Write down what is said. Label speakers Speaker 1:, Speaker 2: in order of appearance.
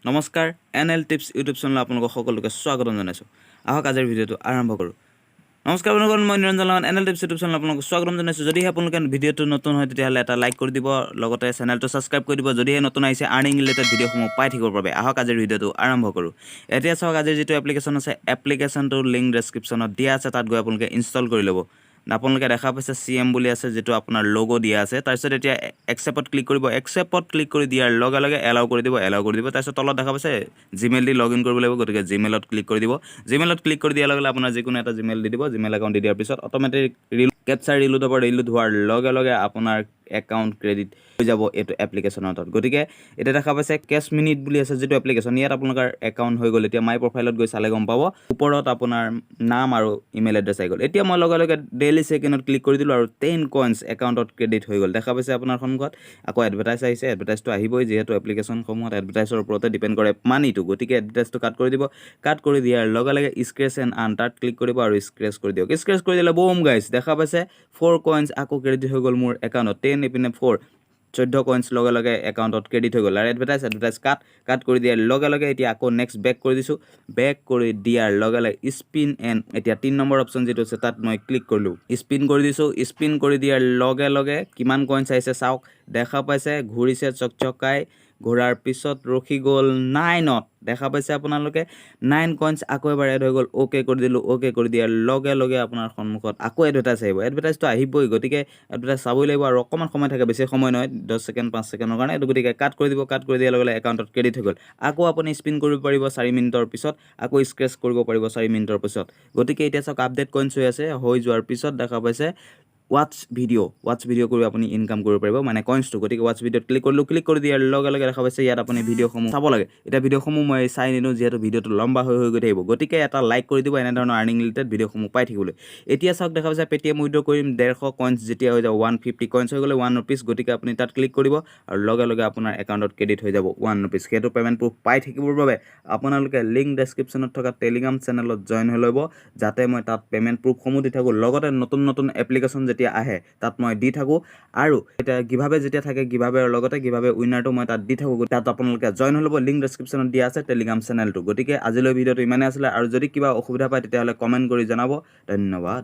Speaker 1: নমস্কাৰ NL tips YouTube channel আপোনালোক সকলোকে স্বাগতম জনাইছোঁ। আহক আজিৰ ভিডিঅ'টো আৰম্ভ কৰোঁ। নমস্কাৰ বন্ধুসকল, মই নিৰঞ্জন লাহন এনএল টিপছ ইউটিউব চেনেল আপোনালোক স্বাগতম জনাইছোঁ। যদিহে আপোনালোকে ভিডিঅ'টো নতুন হয় তেতিয়াহ'লে এটা লাইক কৰি দিব, লগতে চেনেলটো ছাবস্ক্ৰাইব কৰি দিব। যদিহে নতুন আহিছে আৰ্নিং ৰিলেটেড ভিডিঅ'সমূহ পাই থাকিবৰ বাবে। আহক আজিৰ ভিডিঅ'টো আৰম্ভ কৰোঁ। এতিয়া চাওক, আজিৰ যিটো এপ্লিকেশ্যন আছে, এপ্লিকেশ্যনটোৰ লিংক ডেছক্ৰিপশ্যনত দিয়া আছে, তাত গৈ আপোনালোকে ইনষ্টল কৰি ল'ব। আপোনালোকে দেখা পাইছে CM বুলি আছে, যিটো আপোনাৰ লোগো দিয়া আছে। তাৰপিছত এতিয়া একচেপ্টত ক্লিক কৰিব। একচেপ্টত ক্লিক কৰি দিয়াৰ লগে লগে এলাউ কৰি দিব। তাৰপিছত তলত দেখা পাইছে জিমেইল দি লগ ইন কৰিব লাগিব, গতিকে জিমেইলত ক্লিক কৰি দিব। জিমেইলত ক্লিক কৰি দিয়াৰ লগে লগে আপোনাৰ যিকোনো এটা জিমেইল দি দিব। জিমেইল একাউণ্ট দি দিয়াৰ পিছত অট'মেটিক কেপচাৰ ৰিলোড হ'ব। ৰিলোড হোৱাৰ লগে লগে আপোনাৰ একাউণ্ট ক্ৰেডিট হৈ যাব এইটো এপ্লিকেশ্যনত। গতিকে এতিয়া দেখা পাইছে কেছ মিনিট বুলি আছে যিটো এপ্লিকেশ্যন, ইয়াত আপোনালোকৰ একাউণ্ট হৈ গ'ল। এতিয়া মাই প্ৰফাইলত গৈ চালে গম পাব, ওপৰত আপোনাৰ নাম আৰু ইমেইল এড্ৰেছ আহি গ'ল। এতিয়া মই লগে লগে ডেইলি চেকিনত ক্লিক কৰি দিলোঁ আৰু 10 কইনছ একাউণ্টত ক্ৰেডিট হৈ গ'ল। দেখা পাইছে আপোনাৰ সন্মুখত আকৌ এডভাৰটাইজ আহিছে। এডভাৰটাইজটো আহিবই, যিহেতু এপ্লিকেশ্যনসমূহত এডভাৰটাইজৰ ওপৰতে ডিপেণ্ড কৰে মানিটো। গতিকে এডভাৰটাইজটো কাট কৰি দিব। কাট কৰি দিয়াৰ লগে লগে স্ক্ৰেচ এণ্ড আৰ্ণ তাত ক্লিক কৰিব আৰু স্ক্ৰেচ কৰি দিয়ক। স্ক্ৰেচ কৰি দিলে বুম গাইছ, দেখা পাইছে 4 কইনছ আকৌ ক্ৰেডিট হৈ গ'ল মোৰ একাউণ্টত। 10 ইপিনে 4, 14 কইনছ লগে লগে একাউণ্টত ক্ৰেডিট হৈ গ'ল। আৰু এডভাৰটাইজ কাট কৰি দিয়াৰ লগে লগে এতিয়া আকৌ নেক্সট বেক কৰি দিছোঁ। বেক কৰি দিয়াৰ লগে লগে স্পিন এণ্ড এতিয়া 3 নম্বৰ অপশ্যন যিটো আছে তাত মই ক্লিক কৰিলোঁ। স্পিন কৰি দিছোঁ। স্পিন কৰি দিয়াৰ লগে লগে কিমান কইনছ আহিছে চাওক, দেখা পাইছে ঘূৰিছে চকচকাই। ঘূৰাৰ পিছত ৰখি গ'ল 9ত। দেখা পাইছে আপোনালোকে 9 কইনছ আকৌ এবাৰ এড হৈ গ'ল। অ'কে কৰি দিলোঁ। অ'কে কৰি দিয়াৰ লগে লগে আপোনাৰ সন্মুখত আকৌ এডভাৰটাইজ আহিব। এডভাৰটাইজটো আহিবই, গতিকে এডভাৰটাইজ চাবই লাগিব আৰু অকণমান সময় থাকে, বেছি সময় নহয়, 10 ছেকেণ্ড 5 ছেকেণ্ডৰ কাৰণে। এইটো গতিকে কাট কৰি দিব। কাট কৰি দিয়াৰ লগে লগে একাউণ্টত ক্ৰেডিট হৈ গ'ল। আকৌ আপুনি স্পিন কৰিব পাৰিব 4 মিনিটৰ পিছত, আকৌ স্ক্ৰেচ কৰিব পাৰিব 4 মিনিটৰ পিছত। গতিকে এতিয়া চাওক আপডেট কইনছ হৈ আছে। হৈ যোৱাৰ পিছত দেখা পাইছে ৱাটছ ভিডিঅ' কৰি আপুনি ইনকাম কৰিব পাৰিব, মানে কইনছটো। গতিকে ৱাটছ ভিডিঅ'ত ক্লিক কৰিলোঁ। ক্লিক কৰি দিয়াৰ লগে লগে দেখা পাইছে ইয়াত আপুনি ভিডিঅ'সমূহ চাব লাগে। এতিয়া ভিডিঅ'সমূহ মই চাই নিদিওঁ, যিহেতু ভিডিঅ'টো লম্বা হৈ গৈ থাকিব। গতিকে এটা লাইক কৰি দিব এনেধৰণৰ আৰ্নিং ৰিলেটেড ভিডিঅ'সমূহ পাই থাকিবলৈ। এতিয়া চাওক, দেখা পাইছে পেটিএম উইথড্ৰ কৰিম 150 কইনছ যেতিয়া হৈ যাব 150 কইনছ হৈ গ'লে 1 ৰুপিজ। গতিকে আপুনি তাত ক্লিক কৰিব আৰু লগে লগে আপোনাৰ একাউণ্টত ক্ৰেডিট হৈ যাব 1 ৰুপিজ। সেইটো পে'মেণ্ট প্ৰুফ পাই থাকিবৰ বাবে আপোনালোকে লিংক ডেছক্ৰিপশ্যনত থকা টেলিগ্ৰাম চেনেলত জইন হৈ ল'ব, যাতে মই তাত পে'মেণ্ট প্ৰুফসমূহ দি থাকোঁ। লগতে নতুন এপ্লিকেশ্যন যেতিয়া আহে তাত মই দি থাকোঁ। আৰু এতিয়া গিভআৱে যেতিয়া থাকে, গিভআৱেৰ লগতে গিভআৱে উইনাৰটো মই তাত দি থাকোঁ। তাত আপোনালোকে জইন হৈ ল'ব। লিংক ডেছক্ৰিপশ্যনত দিয়া আছে টেলিগ্ৰাম চেনেলটো। গতিকে আজিলৈ ভিডিঅ'টো ইমানেই আছিলে, আৰু যদি কিবা অসুবিধা পায় তেতিয়াহ'লে কমেণ্ট কৰি জনাব। ধন্যবাদ।